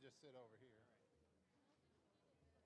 just sit over here. All right.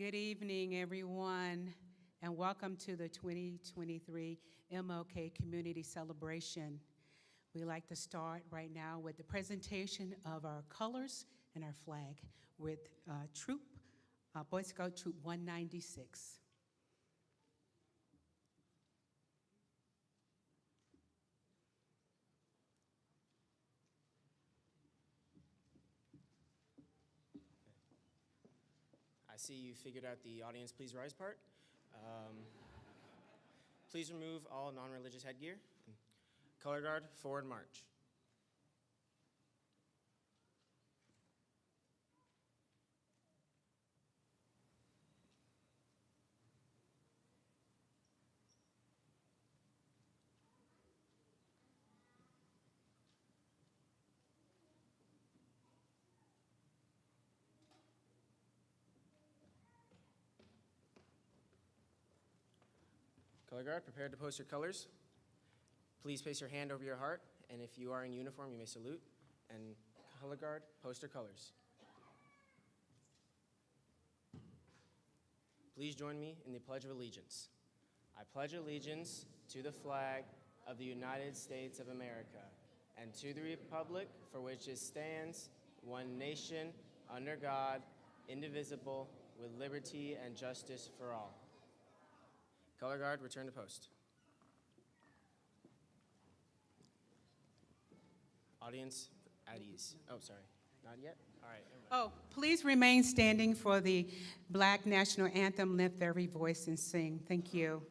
Good evening, everyone, and welcome to the 2023 MLK Community Celebration. We'd like to start right now with the presentation of our colors and our flag with Boy Scout Troop 196. I see you figured out the audience please rise part. Please remove all non-religious headgear. Color guard, forward march. Color guard, prepare to post your colors. Please place your hand over your heart, and if you are in uniform, you may salute. And color guard, post your colors. Please join me in the Pledge of Allegiance. I pledge allegiance to the flag of the United States of America and to the republic for which it stands, one nation, under God, indivisible, with liberty and justice for all. Color guard, return to post. Audience at ease. Oh, sorry, not yet? All right. Oh, please remain standing for the Black National Anthem. Lift every voice and sing. Thank you.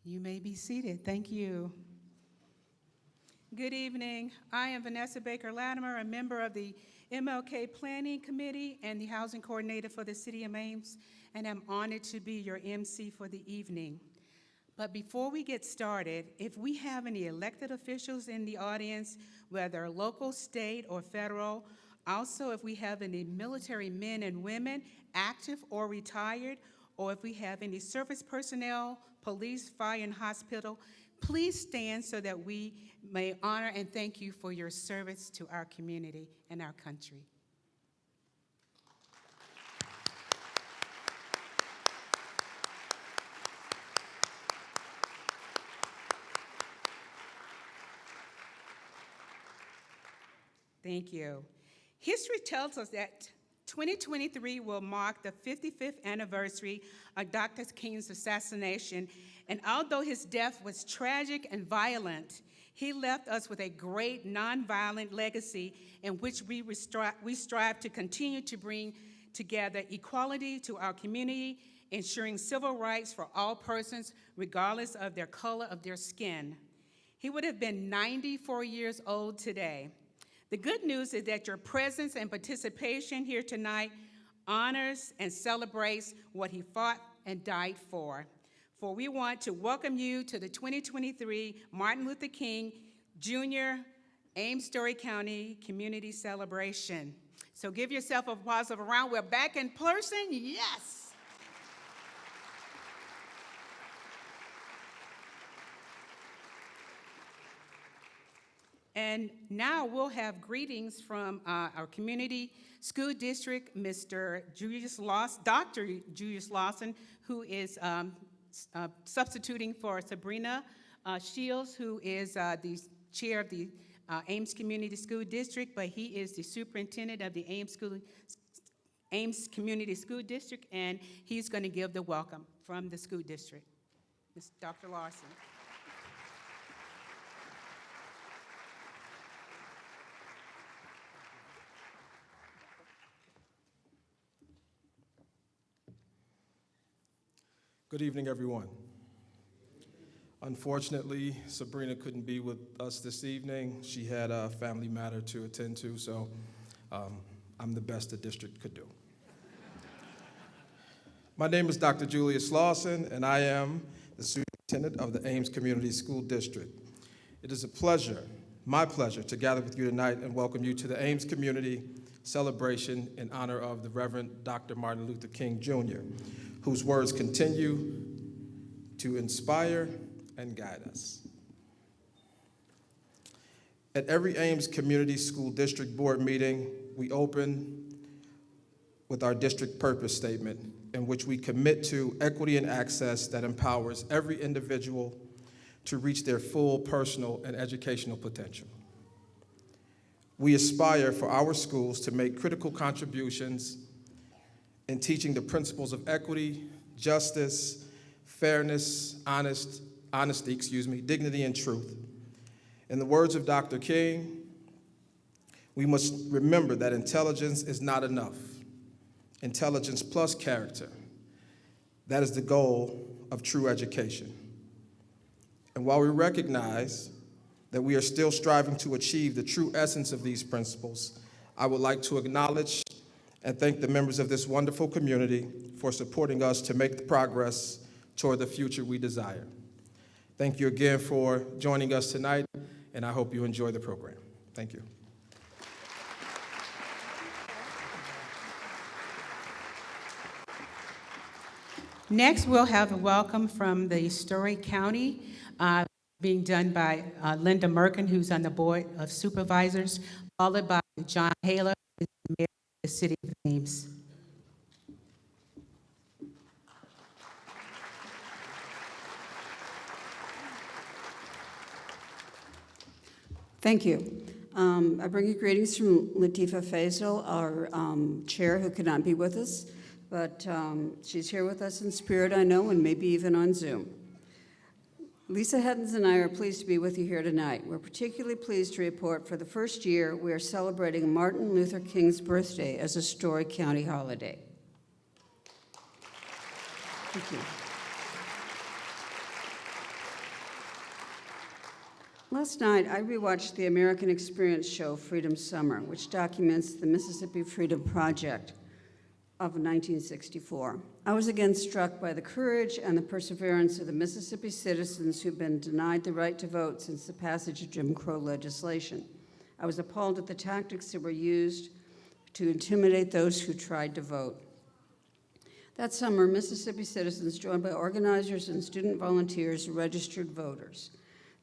You may be seated. Thank you. Good evening. I am Vanessa Baker Latimer, a member of the MLK Planning Committee and the Housing Coordinator for the City of Ames, and I'm honored to be your MC for the evening. But before we get started, if we have any elected officials in the audience, whether local, state, or federal, also if we have any military men and women, active or retired, or if we have any service personnel, police, fire, and hospital, please stand so that we may honor and thank you for your service to our community and our country. Thank you. History tells us that 2023 will mark the 55th anniversary of Dr. King's assassination, and although his death was tragic and violent, he left us with a great nonviolent legacy in which we strive to continue to bring together equality to our community, ensuring civil rights for all persons regardless of their color of their skin. He would have been 94 years old today. The good news is that your presence and participation here tonight honors and celebrates what he fought and died for. For we want to welcome you to the 2023 Martin Luther King Jr. Ames-Story County Community Celebration. So give yourself a positive round. We're back in person, yes. And now we'll have greetings from our community school district, Dr. Julius Lawson, who is substituting for Sabrina Shields, who is the chair of the Ames Community School District, but he is the superintendent of the Ames Community School District, and he's going to give the welcome from the school district. Dr. Lawson. Good evening, everyone. Unfortunately, Sabrina couldn't be with us this evening. She had a family matter to attend to, so I'm the best the district could do. My name is Dr. Julius Lawson, and I am the superintendent of the Ames Community School District. It is a pleasure, my pleasure, to gather with you tonight and welcome you to the Ames Community celebration in honor of the Reverend Dr. Martin Luther King, Jr., whose words continue to inspire and guide us. At every Ames Community School District Board meeting, we open with our district purpose statement, in which we commit to equity and access that empowers every individual to reach their full personal and educational potential. We aspire for our schools to make critical contributions in teaching the principles of equity, justice, fairness, honesty, dignity, and truth. In the words of Dr. King, we must remember that intelligence is not enough. Intelligence plus character, that is the goal of true education. And while we recognize that we are still striving to achieve the true essence of these principles, I would like to acknowledge and thank the members of this wonderful community for supporting us to make the progress toward the future we desire. Thank you again for joining us tonight, and I hope you enjoy the program. Thank you. Next, we'll have a welcome from the Story County, being done by Linda Merkin, who's on the Board of Supervisors, followed by John Haler, who is the mayor of the city of Ames. Thank you. I bring you greetings from Latifa Faisal, our chair, who could not be with us, but she's here with us in spirit, I know, and maybe even on Zoom. Lisa Heddens and I are pleased to be with you here tonight. We're particularly pleased to report for the first year we are celebrating Martin Luther King's birthday as a Story County holiday. Thank you. Last night, I rewatched the American Experience show Freedom Summer, which documents the Mississippi Freedom Project of 1964. I was again struck by the courage and the perseverance of the Mississippi citizens who've been denied the right to vote since the passage of Jim Crow legislation. I was appalled at the tactics that were used to intimidate those who tried to vote. That summer, Mississippi citizens, joined by organizers and student volunteers, registered voters.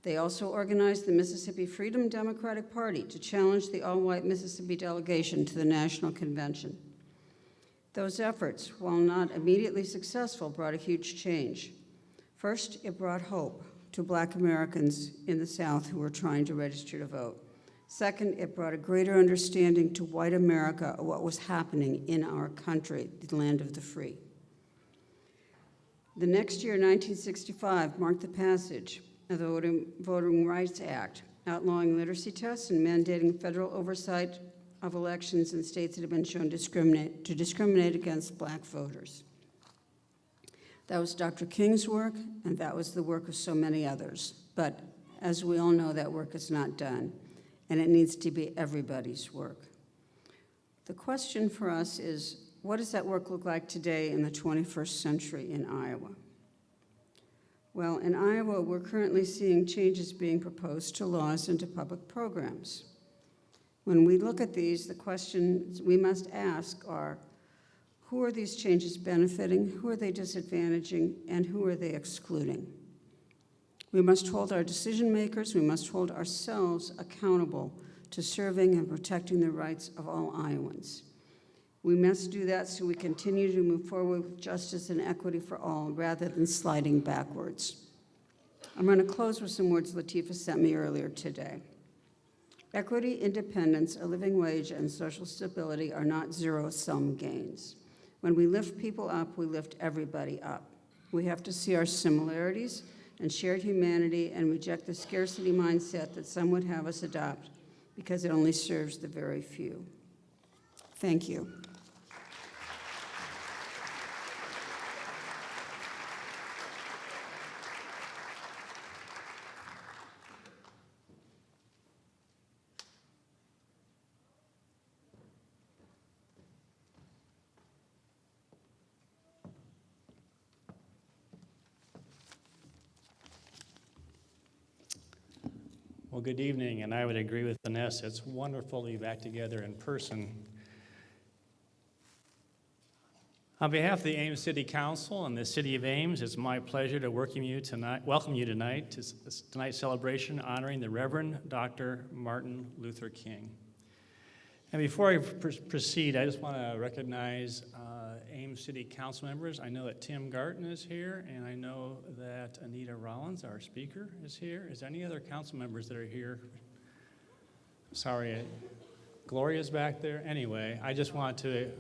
They also organized the Mississippi Freedom Democratic Party to challenge the all-white Mississippi delegation to the National Convention. Those efforts, while not immediately successful, brought a huge change. First, it brought hope to Black Americans in the South who were trying to register to vote. Second, it brought a greater understanding to white America of what was happening in our country, the land of the free. The next year, 1965, marked the passage of the Voting Rights Act, outlawing literacy tests and mandating federal oversight of elections in states that have been shown to discriminate against Black voters. That was Dr. King's work, and that was the work of so many others. But as we all know, that work is not done, and it needs to be everybody's work. The question for us is, what does that work look like today in the 21st century in Iowa? Well, in Iowa, we're currently seeing changes being proposed to laws and to public programs. When we look at these, the questions we must ask are, who are these changes benefiting, who are they disadvantaging, and who are they excluding? We must hold our decision makers, we must hold ourselves accountable to serving and protecting the rights of all Iowans. We must do that so we continue to move forward with justice and equity for all rather than sliding backwards. I'm going to close with some words Latifah sent me earlier today. Equity, independence, a living wage, and social stability are not zero-sum gains. When we lift people up, we lift everybody up. We have to see our similarities and shared humanity and reject the scarcity mindset that some would have us adopt because it only serves the very few. Thank you. Well, good evening, and I would agree with Vanessa. It's wonderful to be back together in person. On behalf of the Ames City Council and the City of Ames, it's my pleasure to welcome you tonight to tonight's celebration honoring the Reverend Dr. Martin Luther King. And before I proceed, I just want to recognize Ames City Council members. I know that Tim Garton is here, and I know that Anita Rollins, our speaker, is here. Is there any other council members that are here? Sorry, Gloria's back there. Anyway, I just want to,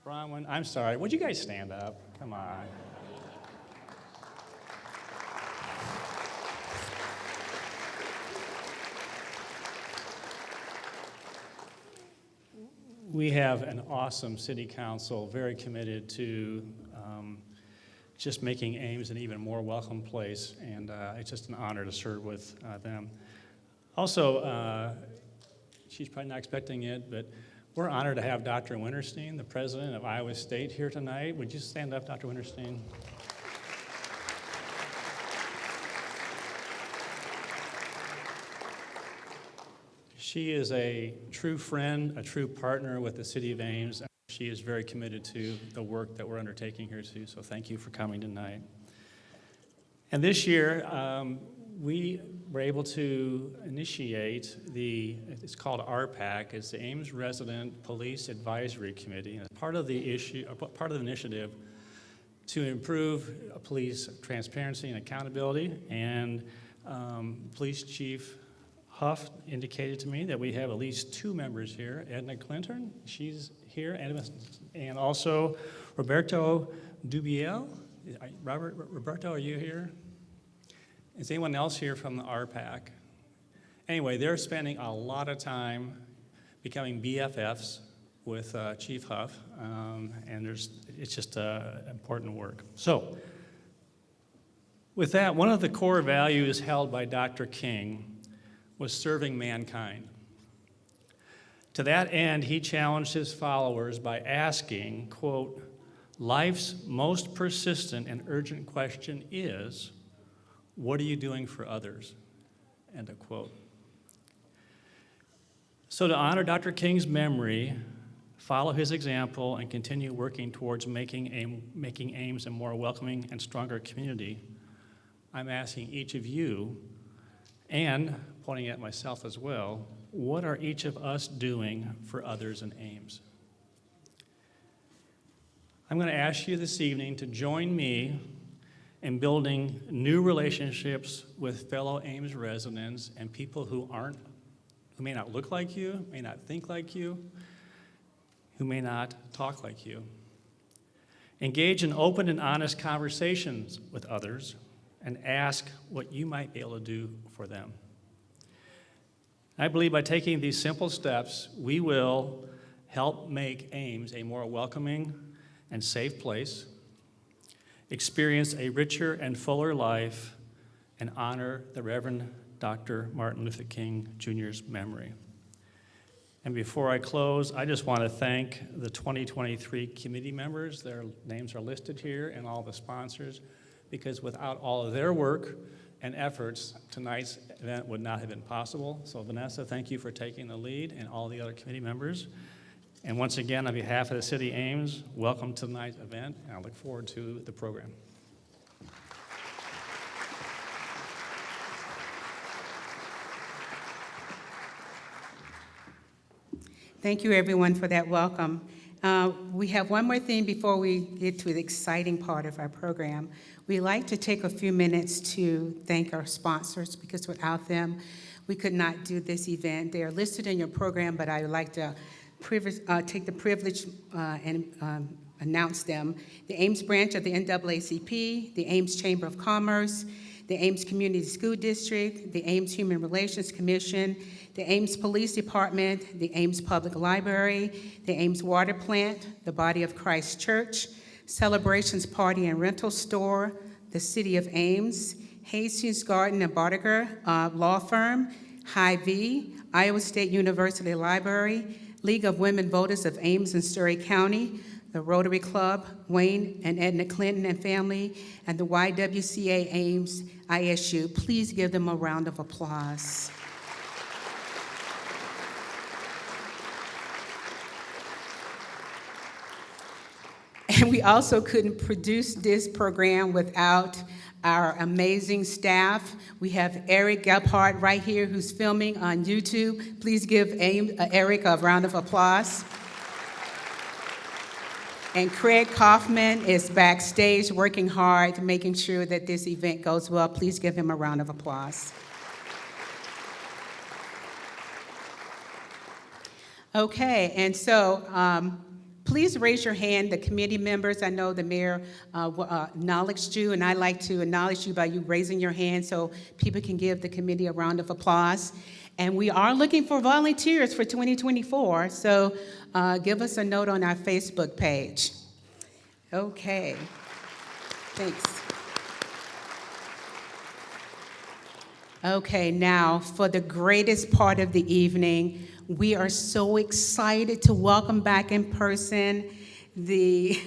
Bronwyn, I'm sorry. Would you guys stand up? Come on. We have an awesome city council, very committed to just making Ames an even more welcome place, and it's just an honor to serve with them. Also, she's probably not expecting it, but we're honored to have Dr. Winterstein, the president of Iowa State, here tonight. Would you stand up, Dr. Winterstein? She is a true friend, a true partner with the City of Ames. And she is very committed to the work that we're undertaking here too, so thank you for coming tonight. And this year, we were able to initiate it's called RPAC, it's the Ames Resident Police Advisory Committee. And part of the initiative to improve police transparency and accountability, and Police Chief Huff indicated to me that we have at least 2 members here. Edna Clinton, she's here, and also Roberto Dubiel. Roberto, are you here? Is anyone else here from the RPAC? Anyway, they're spending a lot of time becoming BFFs with Chief Huff, and it's just important work. So, with that, one of the core values held by Dr. King was serving mankind. To that end, he challenged his followers by asking, quote, "Life's most persistent and urgent question is, what are you doing for others?" End of quote. So to honor Dr. King's memory, follow his example, and continue working towards making Ames a more welcoming and stronger community, I'm asking each of you, and pointing at myself as well, what are each of us doing for others in Ames? I'm going to ask you this evening to join me in building new relationships with fellow Ames residents and people who may not look like you, may not think like you, who may not talk like you. Engage in open and honest conversations with others and ask what you might be able to do for them. I believe by taking these simple steps, we will help make Ames a more welcoming and safe place, experience a richer and fuller life, and honor the Reverend Dr. Martin Luther King Jr.'s memory. And before I close, I just want to thank the 2023 committee members. Their names are listed here, and all the sponsors, because without all of their work and efforts, tonight's event would not have been possible. So Vanessa, thank you for taking the lead, and all the other committee members. And once again, on behalf of the City of Ames, welcome to tonight's event, and I look forward to the program. Thank you, everyone, for that welcome. We have one more thing before we get to the exciting part of our program. We like to take a few minutes to thank our sponsors, because without them, we could not do this event. They are listed in your program, but I would like to take the privilege and announce them. The Ames branch of the NAACP, the Ames Chamber of Commerce, the Ames Community School District, the Ames Human Relations Commission, the Ames Police Department, the Ames Public Library, the Ames Water Plant, the Body of Christ Church, Celebrations Party and Rental Store, the City of Ames, Hastings Garden and Bartiger Law Firm, Hy-Vee, Iowa State University Library, League of Women Voters of Ames and Surrey County, the Rotary Club, Wayne and Edna Clinton and family, and the YWCA Ames ISU. Please give them a round of applause. And we also couldn't produce this program without our amazing staff. We have Eric Gephardt right here who's filming on YouTube. Please give Eric a round of applause. And Craig Kaufman is backstage working hard, making sure that this event goes well. Please give him a round of applause. Okay, and so please raise your hand, the committee members. I know the mayor acknowledged you, and I'd like to acknowledge you by you raising your hand so people can give the committee a round of applause. And we are looking for volunteers for 2024, so give us a note on our Facebook page. Okay, thanks. Okay, now for the greatest part of the evening, we are so excited to welcome back in person the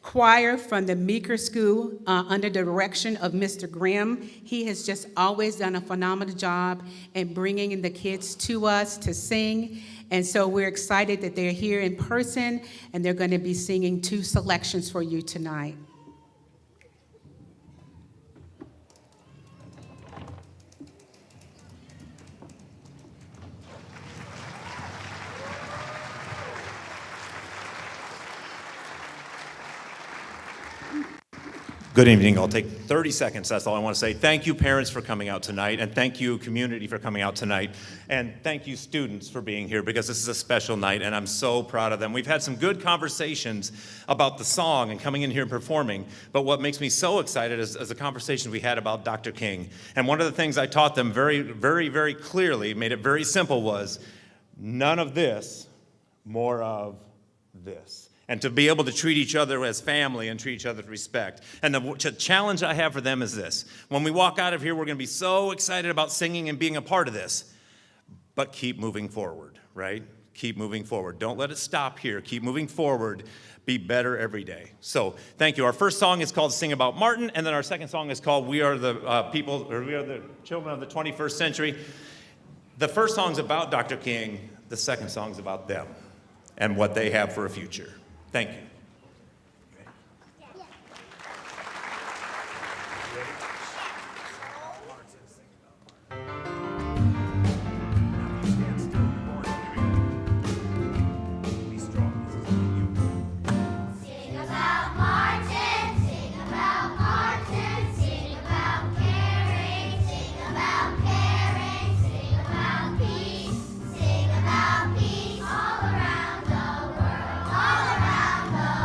choir from the Meeker School under the direction of Mr. Grimm. He has just always done a phenomenal job in bringing in the kids to us to sing. And so we're excited that they're here in person, and they're going to be singing 2 selections for you tonight. Good evening. I'll take 30 seconds. That's all I want to say. Thank you, parents, for coming out tonight, and thank you, community, for coming out tonight, and thank you, students, for being here, because this is a special night, and I'm so proud of them. We've had some good conversations about the song and coming in here and performing, but what makes me so excited is the conversation we had about Dr. King. And one of the things I taught them very, very, very clearly, made it very simple, was none of this, more of this. And to be able to treat each other as family and treat each other with respect. And the challenge I have for them is this. When we walk out of here, we're going to be so excited about singing and being a part of this. But keep moving forward, right? Keep moving forward. Don't let it stop here. Keep moving forward. Be better every day. So thank you. Our first song is called Sing About Martin. And then our second song is called We Are the People, or We Are the Children of the 21st Century. The first song's about Dr. King. The second song's about them and what they have for a future. Thank you. Sing about peace all around the world, all around the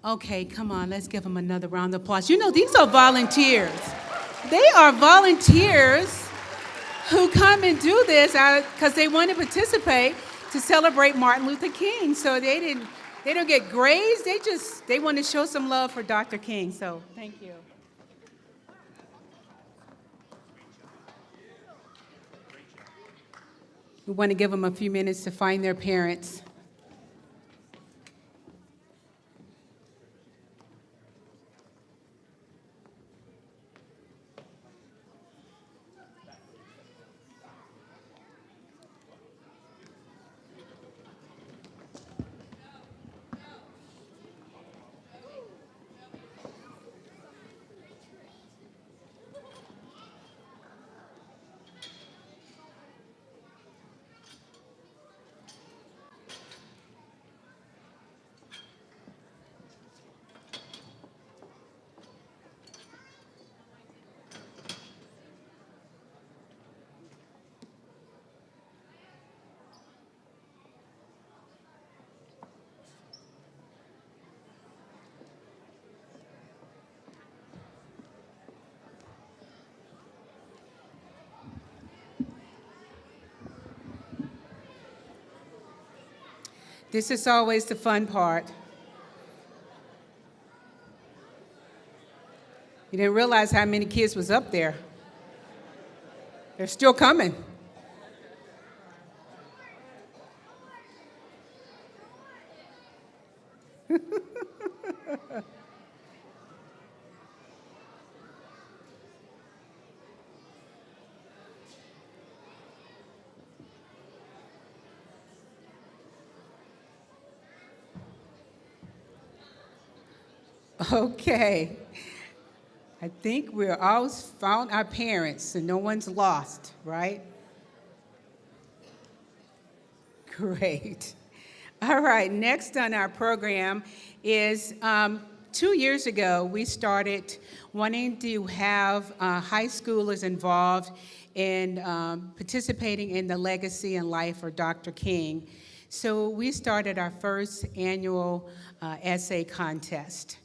Okay, come on, let's give them another round of applause. You know, these are volunteers. They are volunteers who come and do this because they want to participate to celebrate Martin Luther King. So they don't get grades. They want to show some love for Dr. King. So thank you. We want to give them a few minutes to find their parents. This is always the fun part. You didn't realize how many kids was up there. They're still coming. Okay. I think we're all found our parents and no one's lost, right? Great. All right, next on our program is 2 years ago, we started wanting to have high schoolers involved in participating in the legacy and life of Dr. King. So we started our first annual essay contest.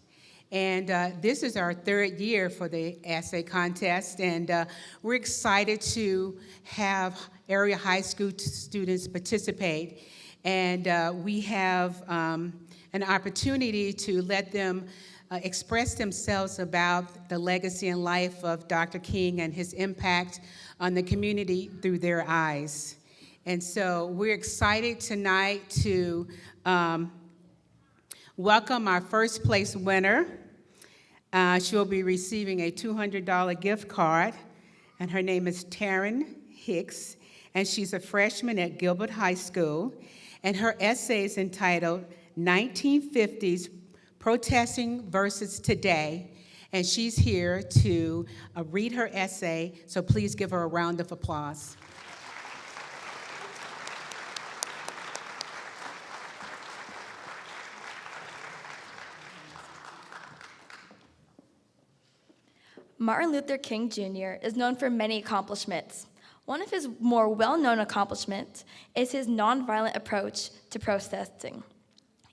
And this is our third year for the essay contest, and we're excited to have area high school students participate. And we have an opportunity to let them express themselves about the legacy and life of Dr. King and his impact on the community through their eyes. And so we're excited tonight to welcome our first place winner. She'll be receiving a $200 gift card, and her name is Taryn Hicks, and she's a freshman at Gilbert High School, and her essay is entitled 1950s Protesting versus Today, and she's here to read her essay, so please give her a round of applause. Martin Luther King Jr. is known for many accomplishments. One of his more well-known accomplishments is his nonviolent approach to protesting.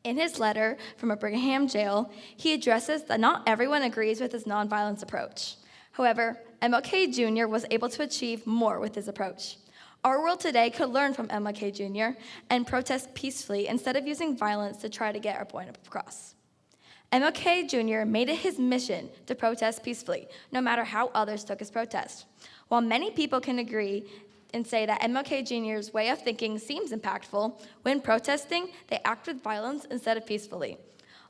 In his letter from a Brigham jail, he addresses that not everyone agrees with his nonviolence approach. However, MLK Jr. was able to achieve more with his approach. Our world today could learn from MLK Jr. and protest peacefully instead of using violence to try to get our point across. MLK Jr. made it his mission to protest peacefully, no matter how others took his protest. While many people can agree and say that MLK Jr.'s way of thinking seems impactful, when protesting, they act with violence instead of peacefully.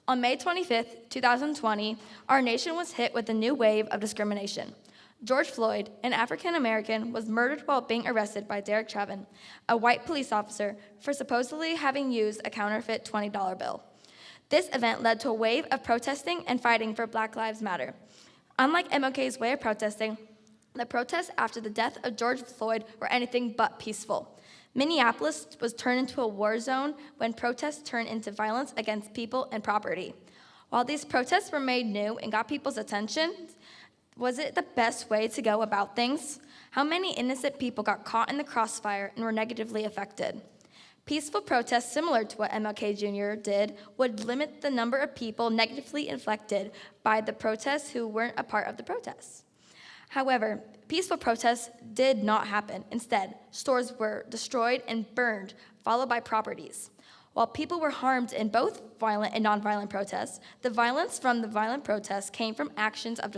On May 25th, 2020, our nation was hit with a new wave of discrimination. George Floyd, an African American, was murdered while being arrested by Derek Chauvin, a white police officer, for supposedly having used a counterfeit $20 bill. This event led to a wave of protesting and fighting for Black Lives Matter. Unlike MLK's way of protesting, the protests after the death of George Floyd were anything but peaceful. Minneapolis was turned into a war zone when protests turned into violence against people and property. While these protests were made new and got people's attention, was it the best way to go about things? How many innocent people got caught in the crossfire and were negatively affected? Peaceful protests similar to what MLK Jr. did would limit the number of people negatively affected by the protests who weren't a part of the protests. However, peaceful protests did not happen. Instead, stores were destroyed and burned, followed by properties. While people were harmed in both violent and nonviolent protests, the violence from the violent protests came from actions of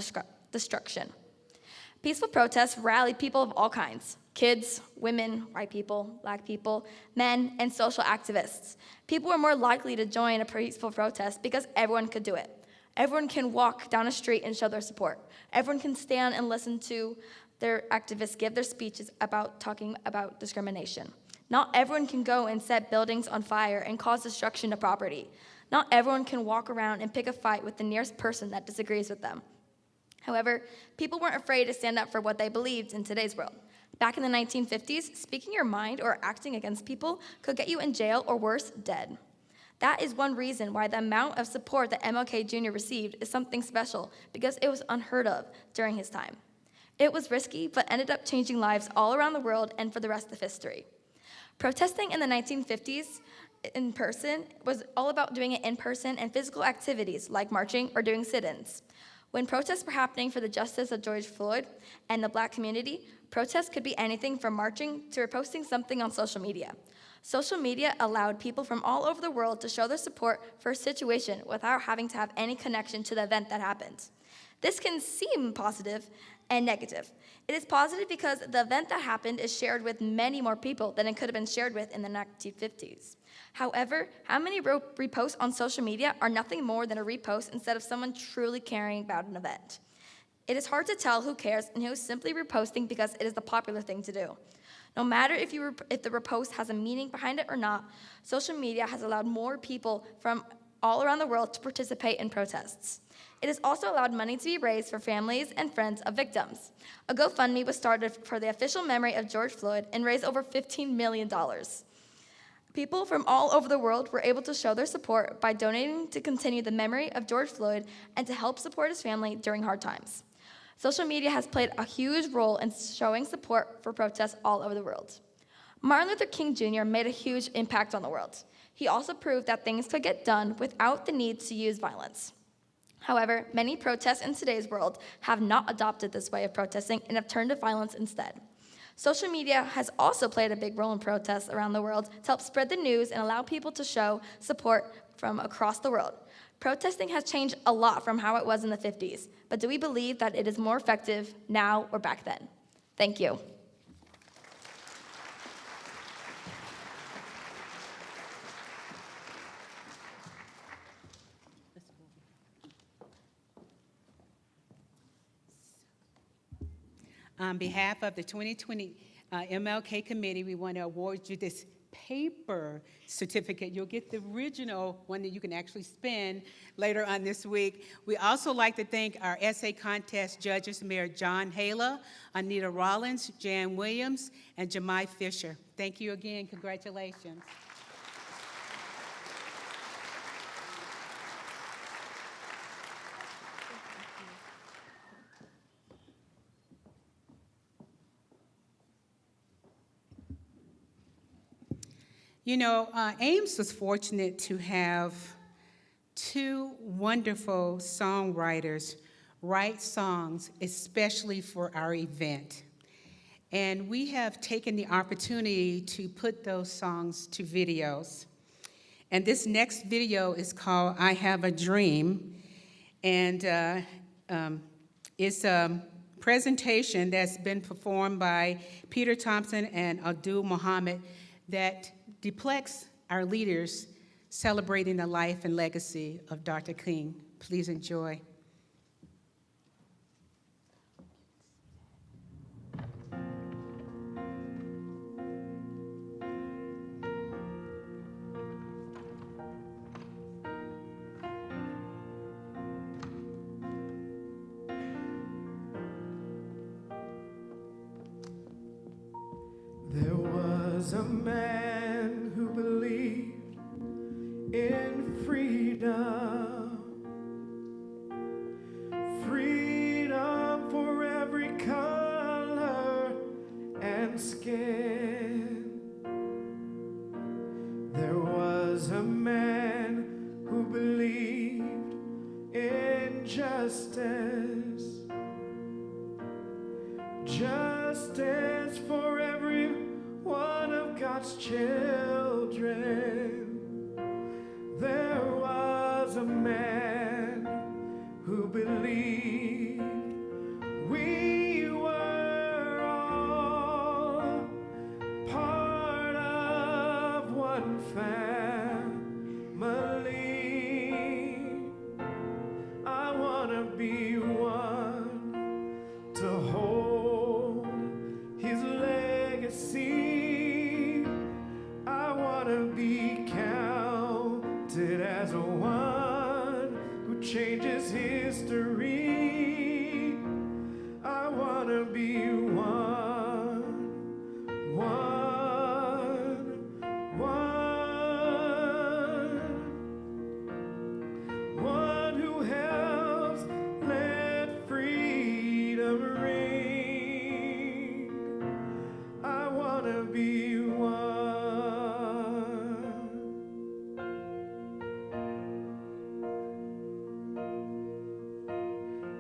destruction. Peaceful protests rallied people of all kinds: kids, women, white people, Black people, men, and social activists. People were more likely to join a peaceful protest because everyone could do it. Everyone can walk down a street and show their support. Everyone can stand and listen to their activists give their speeches about talking about discrimination. Not everyone can go and set buildings on fire and cause destruction to property. Not everyone can walk around and pick a fight with the nearest person that disagrees with them. However, people weren't afraid to stand up for what they believed in today's world. Back in the 1950s, speaking your mind or acting against people could get you in jail or worse, dead. That is one reason why the amount of support that MLK Jr. received is something special, because it was unheard of during his time. It was risky, but ended up changing lives all around the world and for the rest of history. Protesting in the 1950s in person was all about doing it in person and physical activities like marching or doing sit-ins. When protests were happening for the justice of George Floyd and the Black community, protests could be anything from marching to posting something on social media. Social media allowed people from all over the world to show their support for a situation without having to have any connection to the event that happened. This can seem positive and negative. It is positive because the event that happened is shared with many more people than it could have been shared with in the 1950s. However, how many reposts on social media are nothing more than a repost instead of someone truly caring about an event? It is hard to tell who cares and who is simply reposting because it is the popular thing to do. No matter if the repost has a meaning behind it or not, social media has allowed more people from all around the world to participate in protests. It has also allowed money to be raised for families and friends of victims. A GoFundMe was started for the official memory of George Floyd and raised over $15 million. People from all over the world were able to show their support by donating to continue the memory of George Floyd and to help support his family during hard times. Social media has played a huge role in showing support for protests all over the world. Martin Luther King Jr. made a huge impact on the world. He also proved that things could get done without the need to use violence. However, many protests in today's world have not adopted this way of protesting and have turned to violence instead. Social media has also played a big role in protests around the world to help spread the news and allow people to show support from across the world. Protesting has changed a lot from how it was in the 50s, but do we believe that it is more effective now or back then? Thank you. On behalf of the 2020 MLK Committee, we want to award you this paper certificate. You'll get the original one that you can actually spend later on this week. We also like to thank our essay contest judges, Mayor John Hala, Anita Rollins, Jan Williams, and Jemai Fisher. Thank you again. Congratulations. You know, Ames was fortunate to have two wonderful songwriters write songs especially for our event. And we have taken the opportunity to put those songs to videos. And this next video is called I Have a Dream. And it's a presentation that's been performed by Peter Thompson and Abdul Muhammad that depicts our leaders celebrating the life and legacy of Dr. King. Please enjoy. There was a man who believed in freedom, freedom for every color and skin. There was a man who believed in justice, justice for every one of God's children. There was a man who believed we were all part of one family. I want to be one to hold his legacy. I want to be counted as one who changes history. I want to be one, one who helps let freedom ring. I want to be one.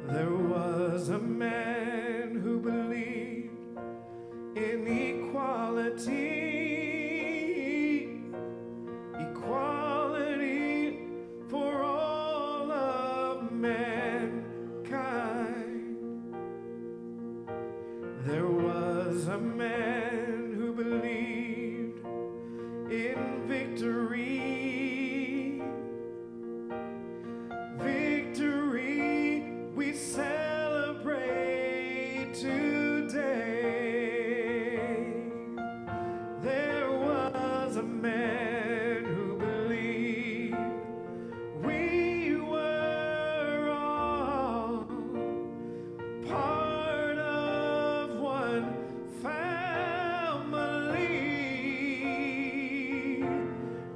There was a man who believed in equality. There was a man who believed in victory. Victory we celebrate today. There was a man who believed we were all part of one family.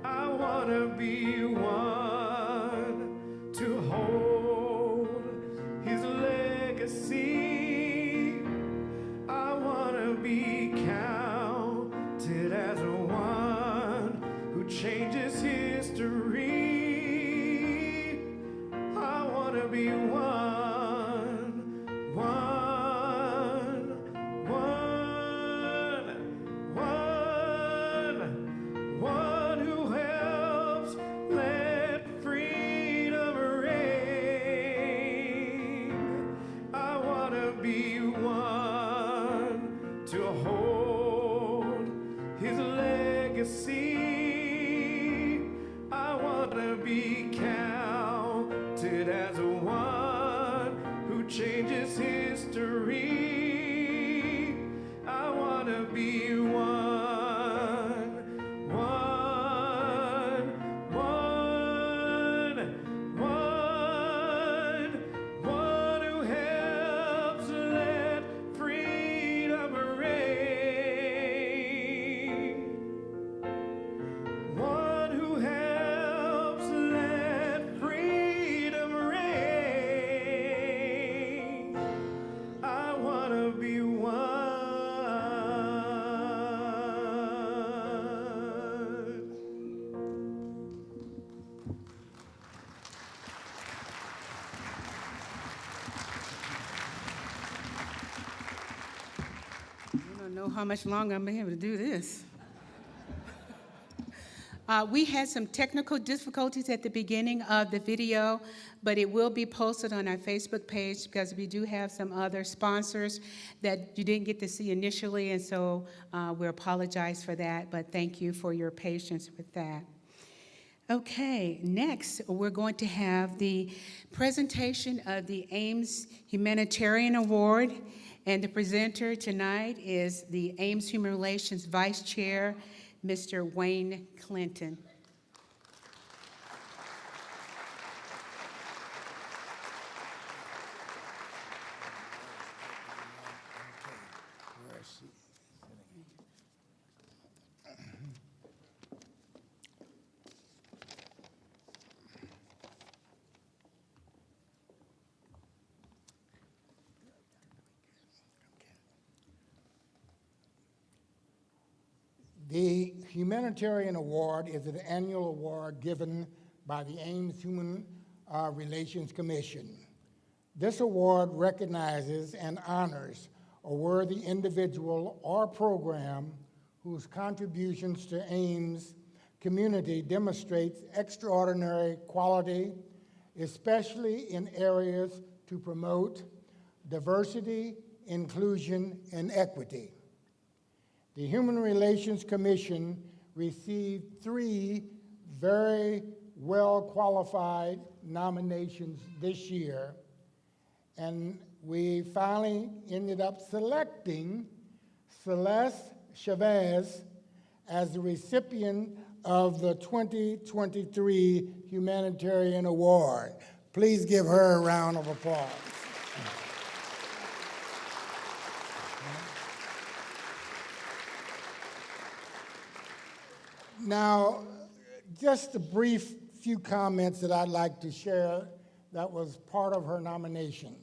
I want to be one to hold his legacy. I want to be counted as one who changes history. I want to be one who helps let freedom reign. I want to be one to hold his legacy. I want to be counted as one who changes history. I want to be one who helps let freedom reign. One who helps let freedom reign. I want to be one. I don't know how much longer I'm going to be able to do this. We had some technical difficulties at the beginning of the video, but it will be posted on our Facebook page because we do have some other sponsors that you didn't get to see initially, and so we apologize for that, but thank you for your patience with that. Okay, next, we're going to have the presentation of the Ames Humanitarian Award, and the presenter tonight is the Ames Human Relations Vice Chair, Mr. Wayne Clinton. The Humanitarian Award is an annual award given by the Ames Human Relations Commission. This award recognizes and honors a worthy individual or program whose contributions to Ames community demonstrates extraordinary quality, especially in areas to promote diversity, inclusion, and equity. The Human Relations Commission received 3 very well-qualified nominations this year, and we finally ended up selecting Celeste Chavez as the recipient of the 2023 Humanitarian Award. Please give her a round of applause. Now, just a brief few comments that I'd like to share that was part of her nomination.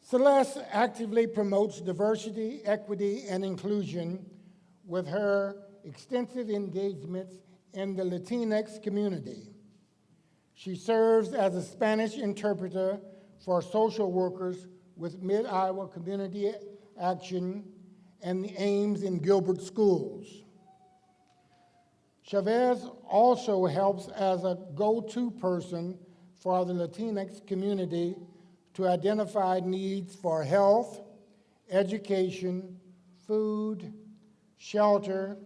Celeste actively promotes diversity, equity, and inclusion with her extensive engagements in the Latinx community. She serves as a Spanish interpreter for social workers with Mid-Iowa Community Action and the Ames and Gilbert schools. Chavez also helps as a go-to person for the Latinx community to identify needs for health, education, food, shelter,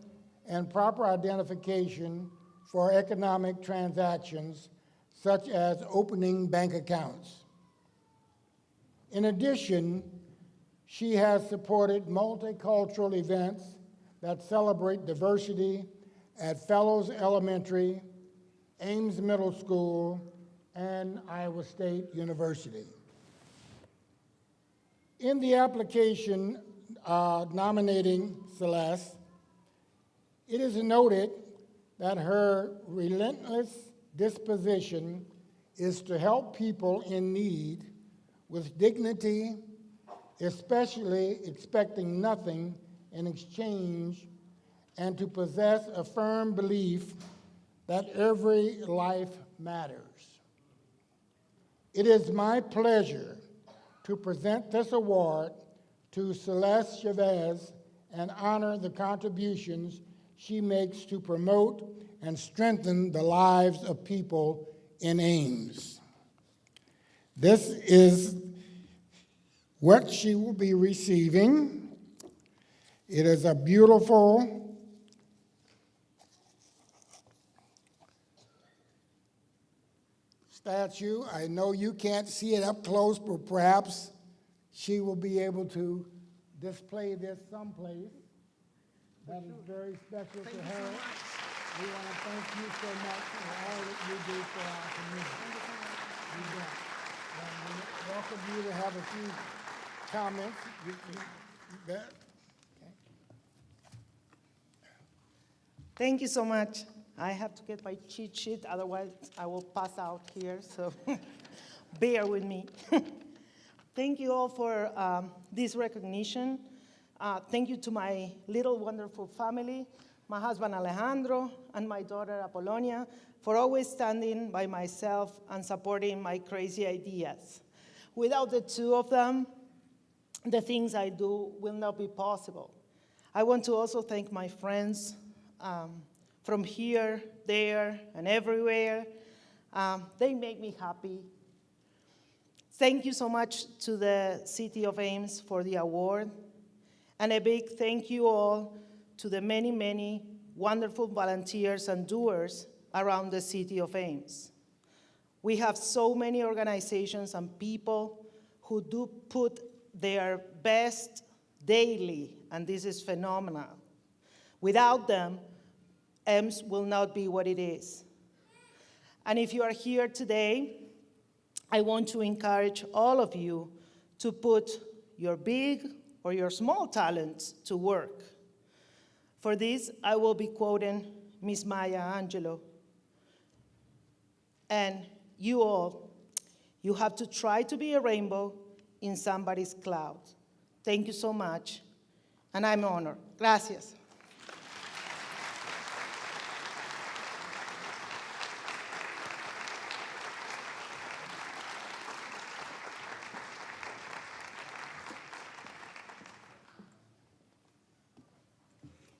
and proper identification for economic transactions, such as opening bank accounts. In addition, she has supported multicultural events that celebrate diversity at Fellows Elementary, Ames Middle School, and Iowa State University. In the application nominating Celeste, it is noted that her relentless disposition is to help people in need with dignity, especially expecting nothing in exchange, and to possess a firm belief that every life matters. It is my pleasure to present this award to Celeste Chavez and honor the contributions she makes to promote and strengthen the lives of people in Ames. This is what she will be receiving. It is a beautiful statue. I know you can't see it up close, but perhaps she will be able to display this someplace. That is very special to her. We want to thank you so much for all that you do for our community. We welcome you to have a few comments. You bet. Thank you so much. I have to get my cheat sheet, otherwise I will pass out here, so bear with me. Thank you all for this recognition. Thank you to my little wonderful family, my husband Alejandro and my daughter Apolonia, for always standing by myself and supporting my crazy ideas. Without the two of them, the things I do will not be possible. I want to also thank my friends from here, there, and everywhere. They make me happy. Thank you so much to the City of Ames for the award. And a big thank you all to the many, many wonderful volunteers and doers around the City of Ames. We have so many organizations and people who do put their best daily, and this is phenomenal. Without them, Ames will not be what it is. And if you are here today, I want to encourage all of you to put your big or your small talents to work. For this, I will be quoting Miss Maya Angelou. And you all, you have to try to be a rainbow in somebody's cloud. Thank you so much, and I'm honored. Gracias.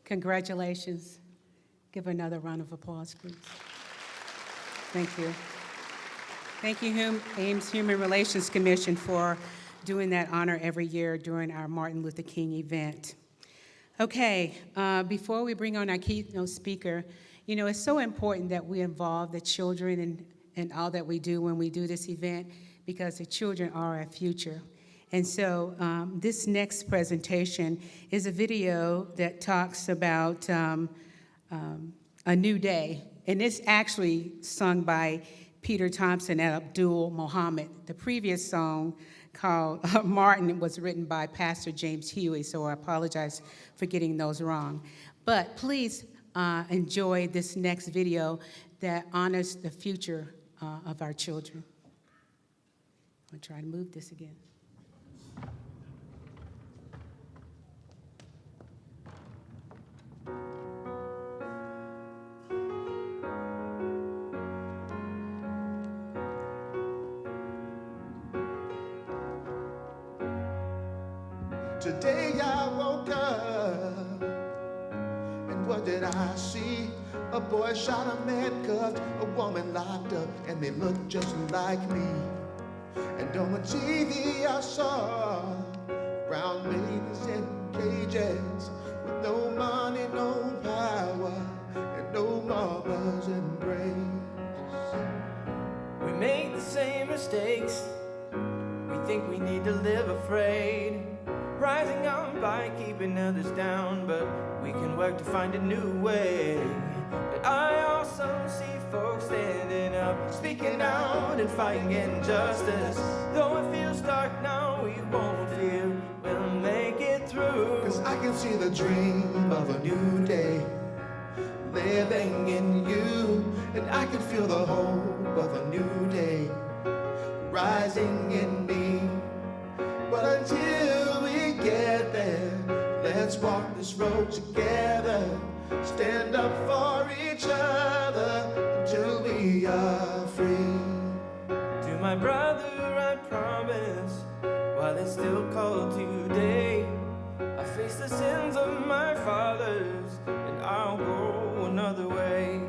Congratulations. Give her another round of applause, please. Thank you. Thank you, Ames Human Relations Commission, for doing that honor every year during our Martin Luther King event. Okay, before we bring on our keynote speaker, you know, it's so important that we involve the children in all that we do when we do this event, because the children are our future. And so this next presentation is a video that talks about a new day. And it's actually sung by Peter Thompson and Abdul Muhammad. The previous song, called Martin, was written by Pastor James Huey, so I apologize for getting those wrong. But please enjoy this next video that honors the future of our children. I'll try to move this again. Today I woke up, and what did I see? A boy shot, a man cuffed, a woman locked up, and they looked just like me. And on the TV I saw brown lady afraid. Rising up by keeping others down, but we can work to find a new way. But I also see folks standing up, speaking out and fighting injustice. Though it feels dark now, we won't fear, we'll make it through. 'Cause I can see the dream of a new day living in you, and I can feel the hope of a new day rising in me. But until we get there, let's walk this road together. Stand up for each other until we are free. To my brother I promise, while it's still cold today, I face the sins of my fathers, and I'll go another way.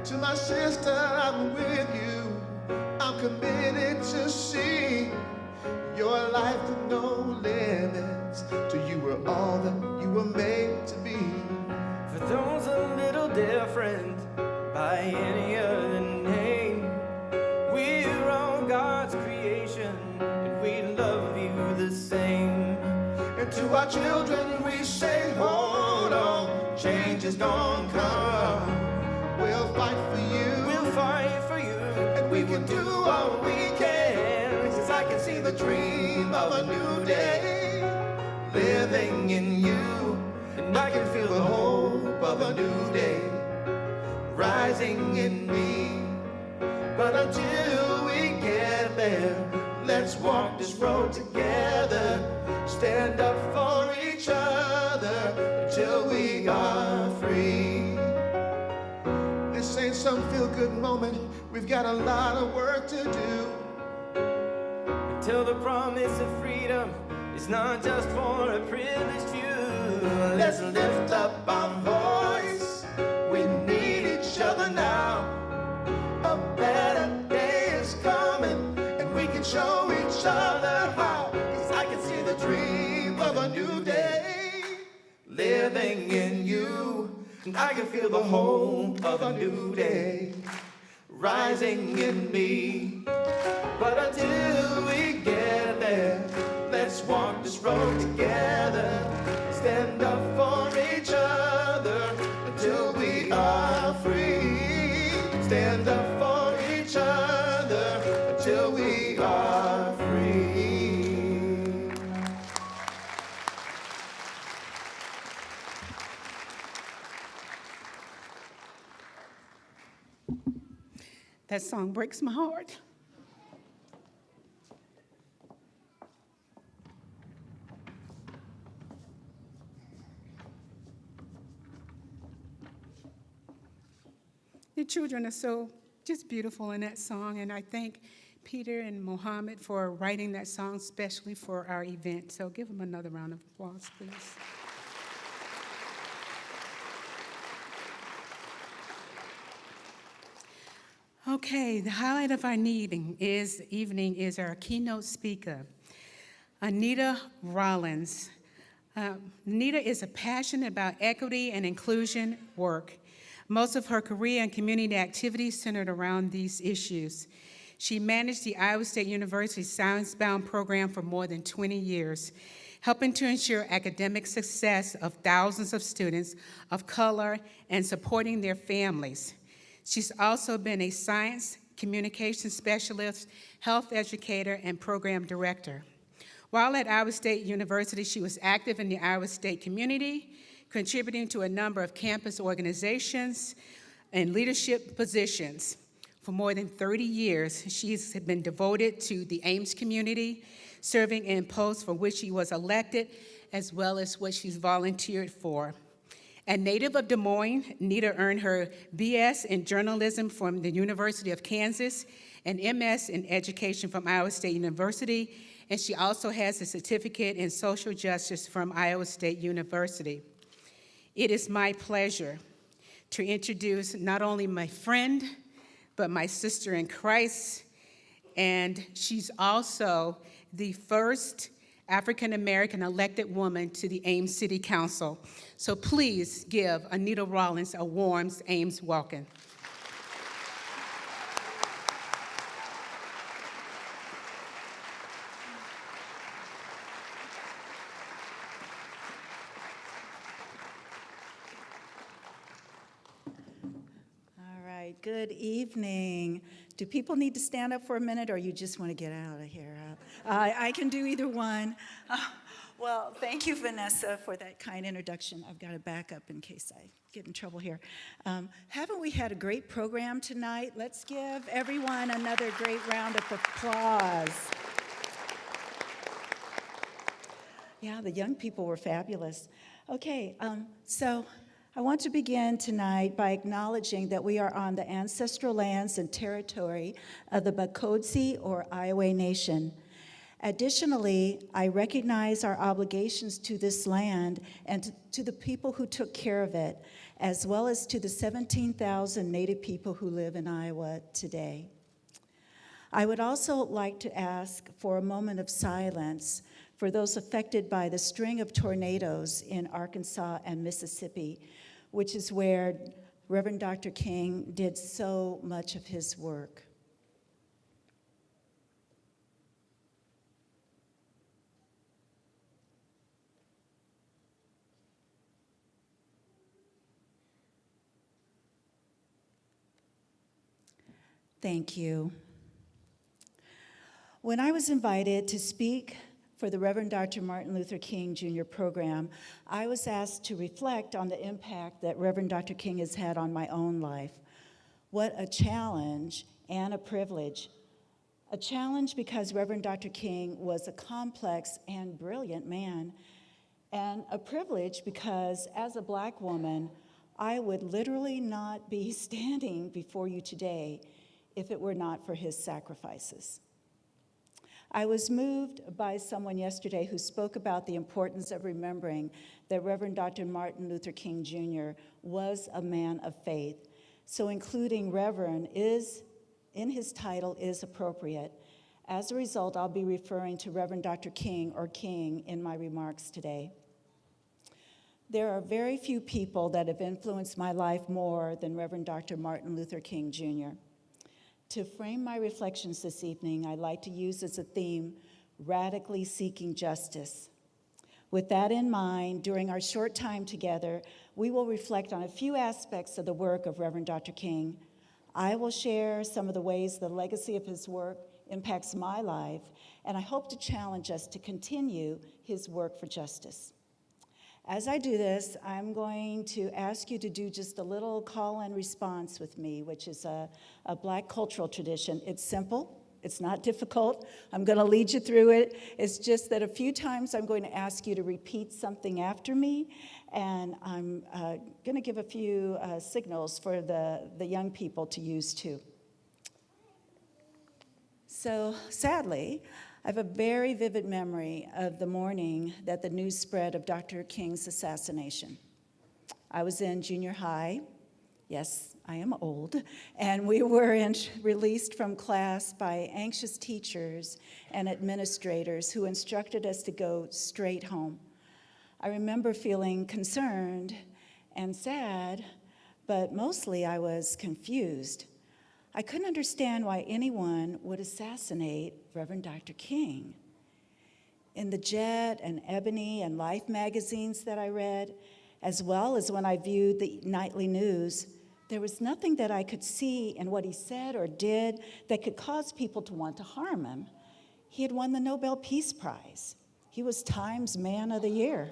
To my sister, I'm with you. I'm committed to see your life with no limits. To you we're all that you were made to be. For those a little different by any other name, we're all God's creation, and we love you the same. And to our children we say, hold on, change is gonna come. We'll fight for you. We'll fight for you, and we can do all we can. 'Cause I can see the dream of a new day living in you, and I can feel the hope of a new day rising in me. But until we get there, let's walk this road together. Stand up for each other until we are free. This ain't some feel-good moment. We've got a lot of work to do. Until the promise of freedom is not just for a privileged few. Let's lift up our voice. We need each other now. A better day is coming, and we can show each other how. 'Cause I can see the dream of a new day living in you, and I can feel the hope of a new day rising in me. But until we get there, let's walk this road together. Stand up for each other until we are free. Stand up for each other until we are free. That song breaks my heart. The children are so just beautiful in that song, and I thank Peter and Mohammed for writing that song especially for our event. So give them another round of applause, please. Okay, the highlight of our evening is our keynote speaker, Anita Rollins. Anita is a passionate about equity and inclusion work. Most of her career and community activities centered around these issues. She managed the Iowa State University Science Bound program for more than 20 years, helping to ensure academic success of thousands of students of color and supporting their families. She's also been a science communication specialist, health educator, and program director. While at Iowa State University, she was active in the Iowa State community, contributing to a number of campus organizations and leadership positions. For more than 30 years, she's been devoted to the Ames community, serving in posts for which she was elected, as well as what she's volunteered for. A native of Des Moines, Nita earned her BS in journalism from the University of Kansas and MS in education from Iowa State University, and she also has a certificate in social justice from Iowa State University. It is my pleasure to introduce not only my friend, but my sister in Christ, and she's also the first African-American elected woman to the Ames City Council. So please give Anita Rollins a warm Ames welcome. Good evening. Do people need to stand up for a minute, or you just want to get out of here? I can do either one. Well, thank you, Vanessa, for that kind introduction. I've got to back up in case I get in trouble here. Haven't we had a great program tonight? Let's give everyone another great round of applause. Yeah, the young people were fabulous. Okay, so I want to begin tonight by acknowledging that we are on the ancestral lands and territory of the Bakotsi or Iowa Nation. Additionally, I recognize our obligations to this land and to the people who took care of it, as well as to the 17,000 Native people who live in Iowa today. I would also like to ask for a moment of silence for those affected by the string of tornadoes in Arkansas and Mississippi, which is where Reverend Dr. King did so much of his work. Thank you. When I was invited to speak for the Reverend Dr. Martin Luther King Jr. program, I was asked to reflect on the impact that Reverend Dr. King has had on my own life. What a challenge and a privilege. A challenge because Reverend Dr. King was a complex and brilliant man, and a privilege because as a Black woman, I would literally not be standing before you today if it were not for his sacrifices. I was moved by someone yesterday who spoke about the importance of remembering that Reverend Dr. Martin Luther King Jr. was a man of faith. So including Reverend in his title is appropriate. As a result, I'll be referring to Reverend Dr. King or King in my remarks today. There are very few people that have influenced my life more than Reverend Dr. Martin Luther King Jr. To frame my reflections this evening, I'd like to use as a theme, radically seeking justice. With that in mind, during our short time together, we will reflect on a few aspects of the work of Reverend Dr. King. I will share some of the ways the legacy of his work impacts my life, and I hope to challenge us to continue his work for justice. As I do this, I'm going to ask you to do just a little call and response with me, which is a Black cultural tradition. It's simple, it's not difficult. I'm going to lead you through it. It's just that a few times I'm going to ask you to repeat something after me, and I'm going to give a few signals for the young people to use too. So sadly, I have a very vivid memory of the morning that the news spread of Dr. King's assassination. I was in junior high. Yes, I am old. And we were released from class by anxious teachers and administrators who instructed us to go straight home. I remember feeling concerned and sad, but mostly I was confused. I couldn't understand why anyone would assassinate Reverend Dr. King. In the Jet and Ebony and Life magazines that I read, as well as when I viewed the nightly news, there was nothing that I could see in what he said or did that could cause people to want to harm him. He had won the Nobel Peace Prize. He was Time's Man of the Year.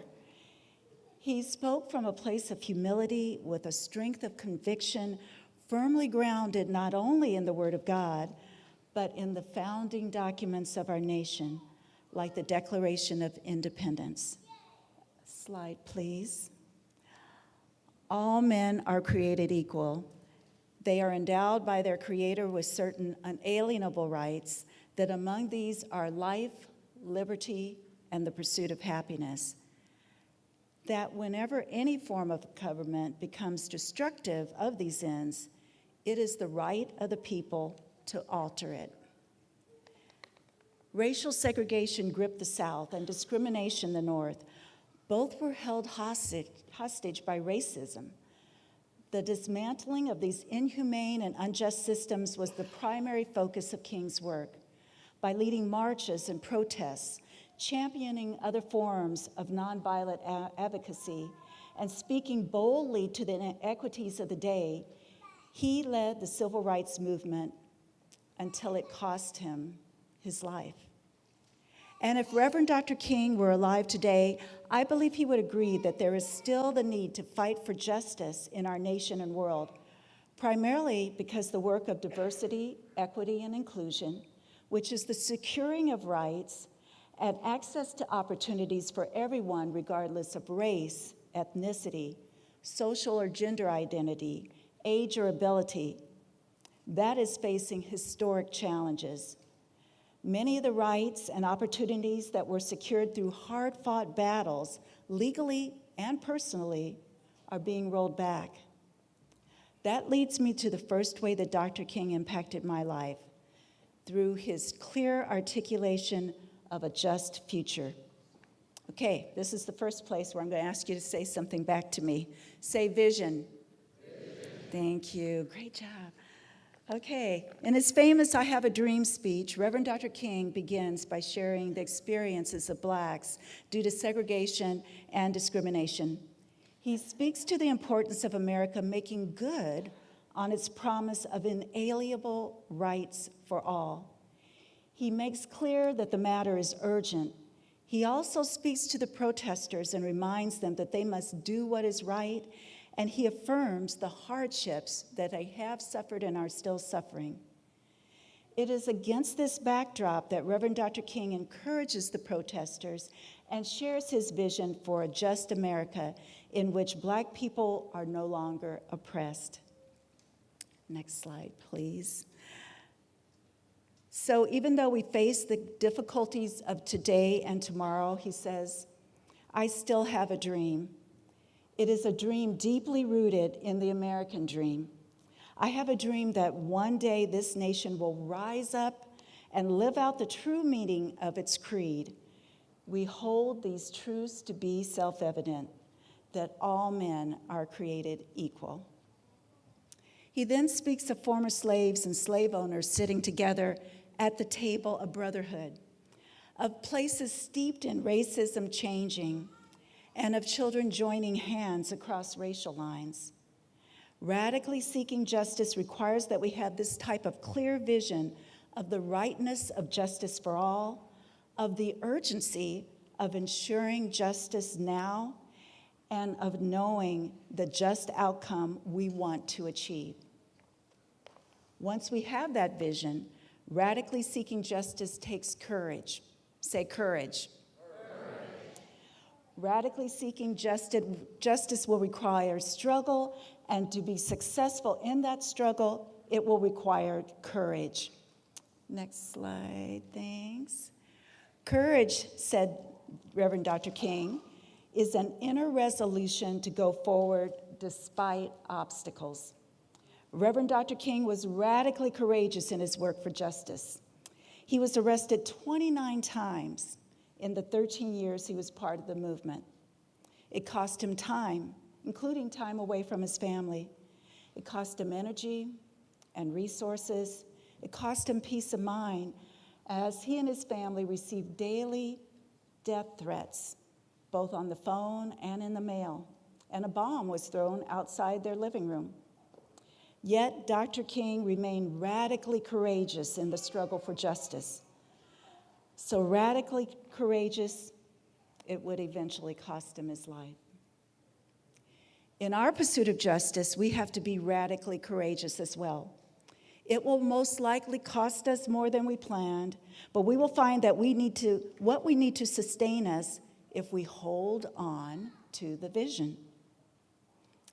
He spoke from a place of humility with a strength of conviction firmly grounded not only in the Word of God, but in the founding documents of our nation, like the Declaration of Independence. Slide, please. All men are created equal. They are endowed by their Creator with certain unalienable rights, that among these are life, liberty, and the pursuit of happiness. That whenever any form of government becomes destructive of these ends, it is the right of the people to alter it. Racial segregation gripped the South and discrimination the North. Both were held hostage by racism. The dismantling of these inhumane and unjust systems was the primary focus of King's work. By leading marches and protests, championing other forms of nonviolent advocacy, and speaking boldly to the inequities of the day, He led the civil rights movement until it cost him his life. And if Reverend Dr. King were alive today, I believe he would agree that there is still the need to fight for justice in our nation and world, primarily because the work of diversity, equity, and inclusion, which is the securing of rights and access to opportunities for everyone regardless of race, ethnicity, social or gender identity, age or ability, that is facing historic challenges. Many of the rights and opportunities that were secured through hard-fought battles, legally and personally, are being rolled back. That leads me to the first way that Dr. King impacted my life, through his clear articulation of a just future. Okay, this is the first place where I'm going to ask you to say something back to me. Say vision. Thank you. Great job. Okay, in his famous I Have a Dream speech, Reverend Dr. King begins by sharing the experiences of Blacks due to segregation and discrimination. He speaks to the importance of America making good on its promise of inalienable rights for all. He makes clear that the matter is urgent. He also speaks to the protesters and reminds them that they must do what is right, and he affirms the hardships that they have suffered and are still suffering. It is against this backdrop that Reverend Dr. King encourages the protesters and shares his vision for a just America in which Black people are no longer oppressed. Next slide, please. So even though we face the difficulties of today and tomorrow, he says, I still have a dream. It is a dream deeply rooted in the American dream. I have a dream that one day this nation will rise up and live out the true meaning of its creed. We hold these truths to be self-evident, that all men are created equal. He then speaks of former slaves and slave owners sitting together at the table of brotherhood, of places steeped in racism changing, and of children joining hands across racial lines. Radically seeking justice requires that we have this type of clear vision of the rightness of justice for all, of the urgency of ensuring justice now, and of knowing the just outcome we want to achieve. Once we have that vision, radically seeking justice takes courage. Say courage. Radically seeking justice will require struggle, and to be successful in that struggle, it will require courage. Next slide, thanks. Courage, said Reverend Dr. King, is an inner resolution to go forward despite obstacles. Reverend Dr. King was radically courageous in his work for justice. He was arrested 29 times in the 13 years he was part of the movement. It cost him time, including time away from his family. It cost him energy and resources. It cost him peace of mind as he and his family received daily death threats, both on the phone and in the mail, and a bomb was thrown outside their living room. Yet Dr. King remained radically courageous in the struggle for justice. So radically courageous, it would eventually cost him his life. In our pursuit of justice, we have to be radically courageous as well. It will most likely cost us more than we planned, but we will find that what we need to sustain us if we hold on to the vision.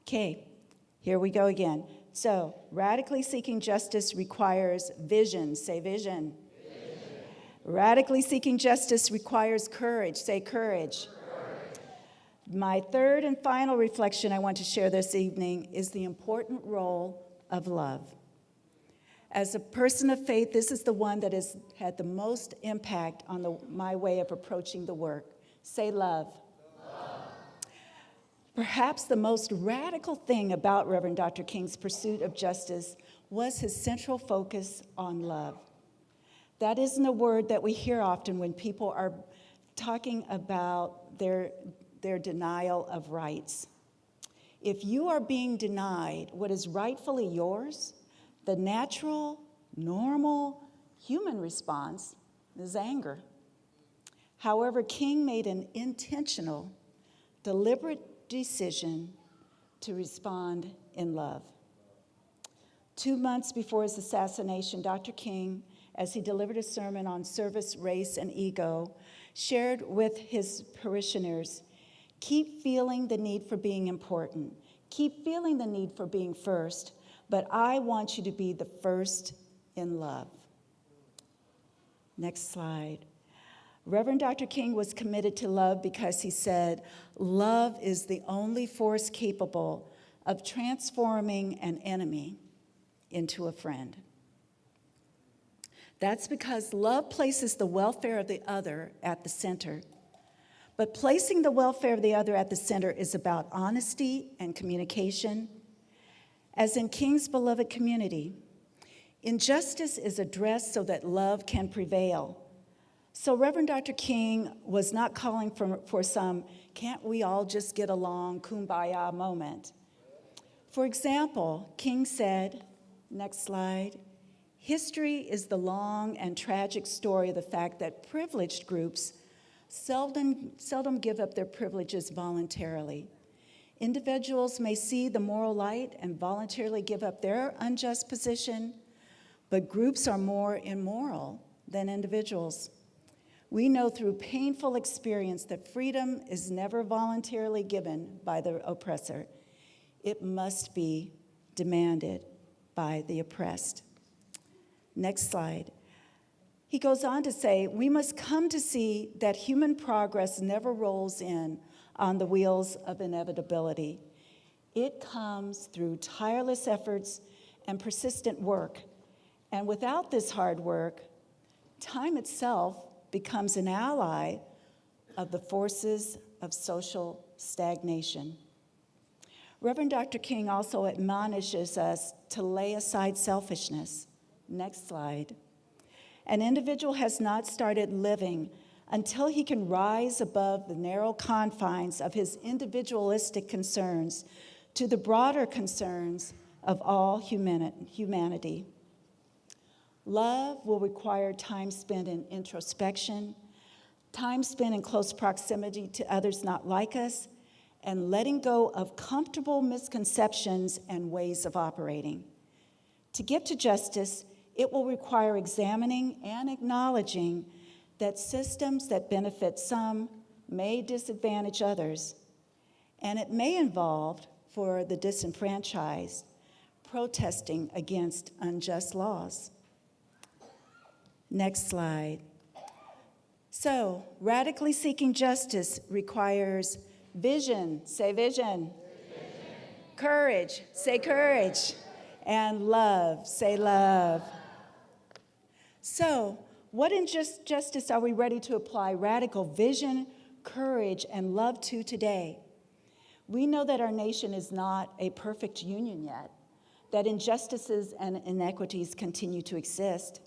Okay, here we go again. So, radically seeking justice requires vision. Say vision. Radically seeking justice requires courage. Say courage. My third and final reflection I want to share this evening is the important role of love. As a person of faith, this is the one that has had the most impact on my way of approaching the work. Say love. Perhaps the most radical thing about Reverend Dr. King's pursuit of justice was his central focus on love. That isn't a word that we hear often when people are talking about their denial of rights. If you are being denied what is rightfully yours, the natural, normal, human response is anger. However, King made an intentional, deliberate decision to respond in love. 2 months before his assassination, Dr. King, as he delivered a sermon on service, race, and ego, shared with his parishioners, keep feeling the need for being important. Keep feeling the need for being first, but I want you to be the first in love. Next slide. Reverend Dr. King was committed to love because he said, love is the only force capable of transforming an enemy into a friend. That's because love places the welfare of the other at the center. But placing the welfare of the other at the center is about honesty and communication. As in King's beloved community, injustice is addressed so that love can prevail. So Reverend Dr. King was not calling for some can't we all just get along, kumbaya moment. For example, King said, next slide, history is the long and tragic story of the fact that privileged groups seldom give up their privileges voluntarily. Individuals may see the moral light and voluntarily give up their unjust position, but groups are more immoral than individuals. We know through painful experience that freedom is never voluntarily given by the oppressor. It must be demanded by the oppressed. Next slide. He goes on to say, we must come to see that human progress never rolls in on the wheels of inevitability. It comes through tireless efforts and persistent work. And without this hard work, time itself becomes an ally of the forces of social stagnation. Reverend Dr. King also admonishes us to lay aside selfishness. Next slide. An individual has not started living until he can rise above the narrow confines of his individualistic concerns to the broader concerns of all humanity. Love will require time spent in introspection, time spent in close proximity to others not like us, and letting go of comfortable misconceptions and ways of operating. To get to justice, it will require examining and acknowledging that systems that benefit some may disadvantage others, and it may involve, for the disenfranchised, protesting against unjust laws. Next slide. So, radically seeking justice requires vision, say vision. Courage, say courage. And love, say love. So, what injustice are we ready to apply radical vision, courage, and love to today? We know that our nation is not a perfect union yet, that injustices and inequities continue to exist.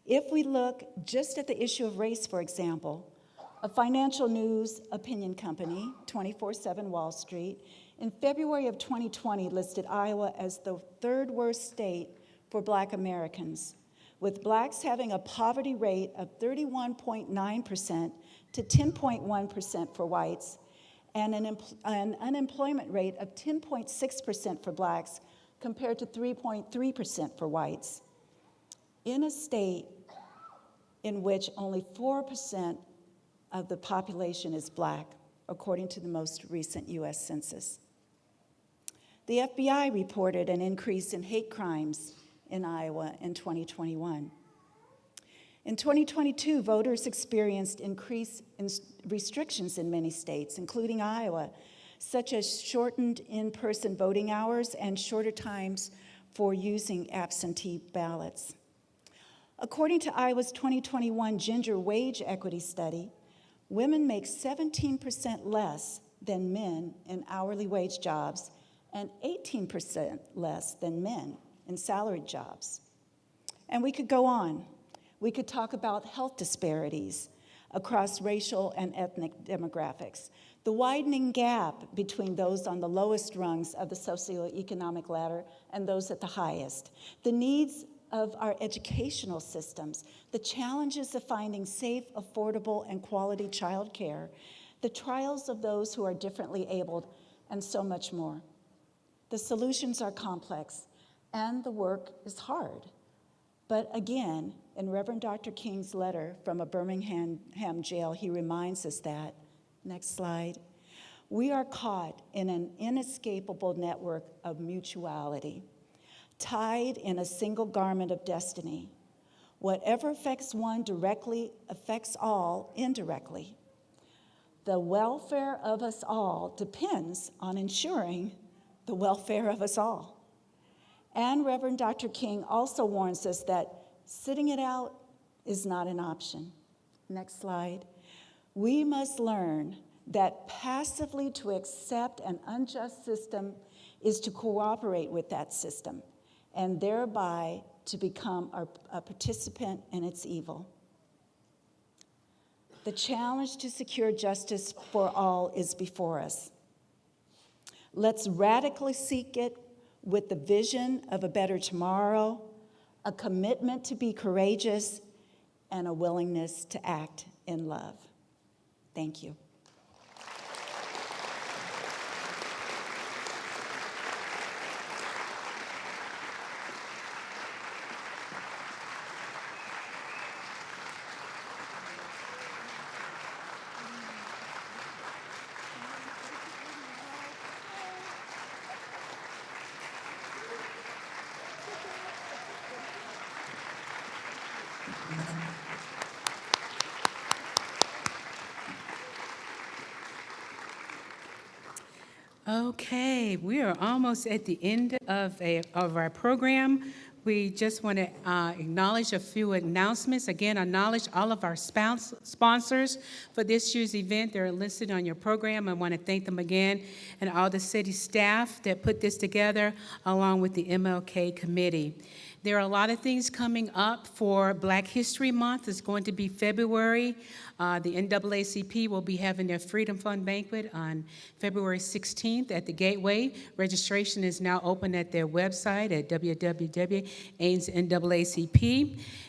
If we look just at the issue of race, for example, a financial news opinion company, 24/7 Wall Street, in February of 2020 listed Iowa as the third worst state for Black Americans, with Blacks having a poverty rate of 31.9% to 10.1% for whites, and an unemployment rate of 10.6% for Blacks compared to 3.3% for whites. In a state in which only 4% of the population is Black, according to the most recent US Census. The FBI reported an increase in hate crimes in Iowa in 2021. In 2022, voters experienced increased restrictions in many states, including Iowa, such as shortened in-person voting hours and shorter times for using absentee ballots. According to Iowa's 2021 Gender Wage Equity Study, women make 17% less than men in hourly wage jobs and 18% less than men in salaried jobs. And we could go on. We could talk about health disparities. across racial and ethnic demographics, the widening gap between those on the lowest rungs of the socioeconomic ladder and those at the highest, the needs of our educational systems, the challenges of finding safe, affordable, and quality childcare, the trials of those who are differently abled, and so much more. The solutions are complex, and the work is hard. But again, in Reverend Dr. King's letter from a Birmingham jail, he reminds us that, next slide, we are caught in an inescapable network of mutuality, tied in a single garment of destiny. Whatever affects one directly affects all indirectly. The welfare of us all depends on ensuring the welfare of us all. And Reverend Dr. King also warns us that sitting it out is not an option. Next slide. We must learn that passively to accept an unjust system is to cooperate with that system, and thereby to become a participant in its evil. The challenge to secure justice for all is before us. Let's radically seek it with the vision of a better tomorrow, a commitment to be courageous, and a willingness to act in love. Thank you. Okay, we are almost at the end of our program. We just want to acknowledge a few announcements. Again, acknowledge all of our sponsors for this year's event. They're listed on your program. I want to thank them again, and all the city staff that put this together, along with the MLK committee. There are a lot of things coming up for Black History Month. It's going to be February. The NAACP will be having their Freedom Fund banquet on February 16th at the Gateway. Registration is now open at their website at www.AmesNAACP.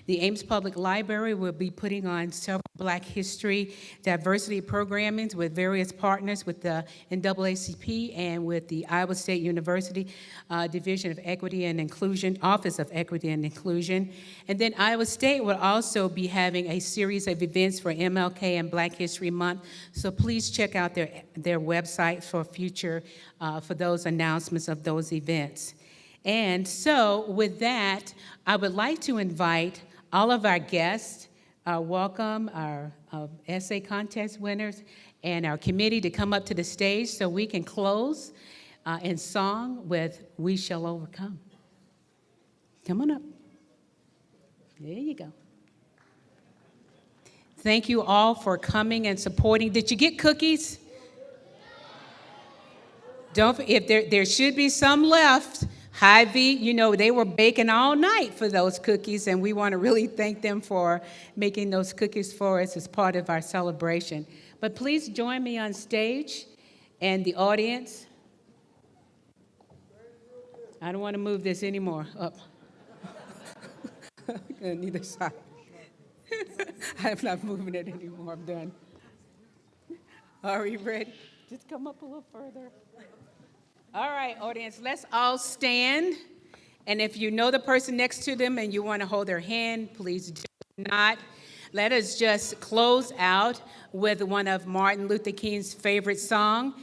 The Ames Public Library will be putting on several Black History diversity programmings with various partners with the NAACP and with the Iowa State University Division of Equity and Inclusion, Office of Equity and Inclusion. And then Iowa State will also be having a series of events for MLK and Black History Month. So please check out their website for future, for those announcements of those events. And so with that, I would like to invite all of our guests, welcome our essay contest winners and our committee to come up to the stage so we can close in song with We Shall Overcome. Come on up. There you go. Thank you all for coming and supporting. Did you get cookies? If there should be some left. Hy-Vee, you know, they were baking all night for those cookies, and we want to really thank them for making those cookies for us as part of our celebration. But please join me on stage and the audience. I don't want to move this anymore. Up. On either side. I'm not moving it anymore. I'm done. Are you ready? Just come up a little further. All right, audience, let's all stand. And if you know the person next to them and you want to hold their hand, please do not. Let us just close out with one of Martin Luther King's favorite songs.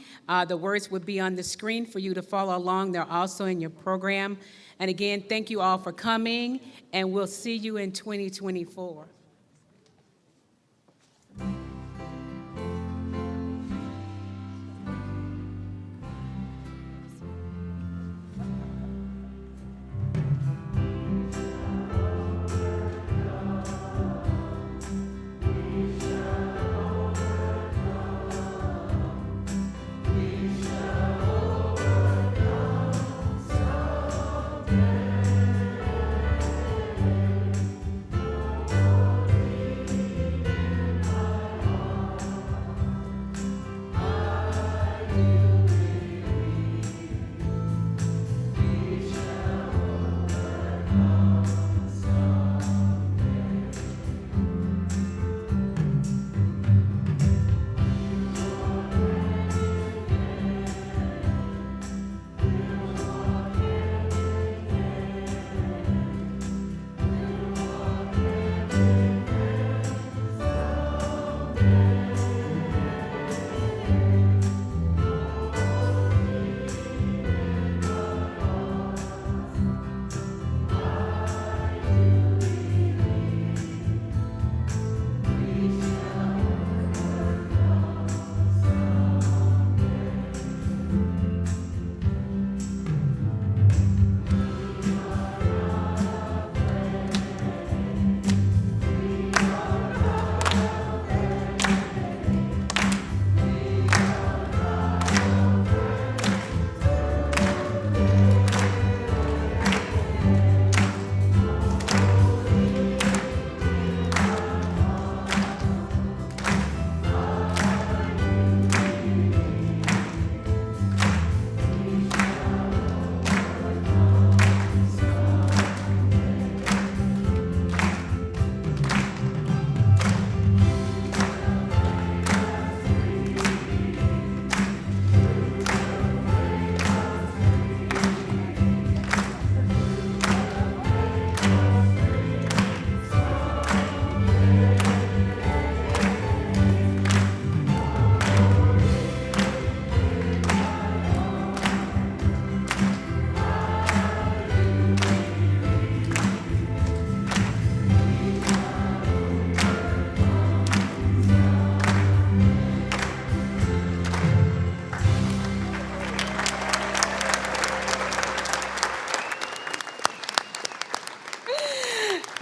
The words would be on the screen for you to follow along. They're also in your program. And again, thank you all for coming, and we'll see you in 2024.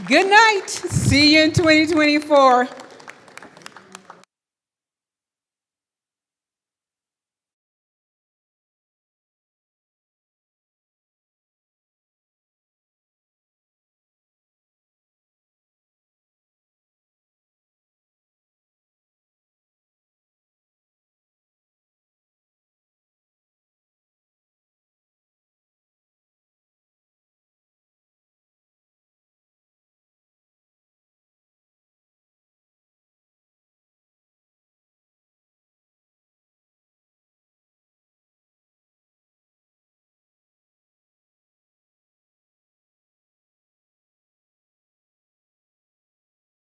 Good night. See you in 2024.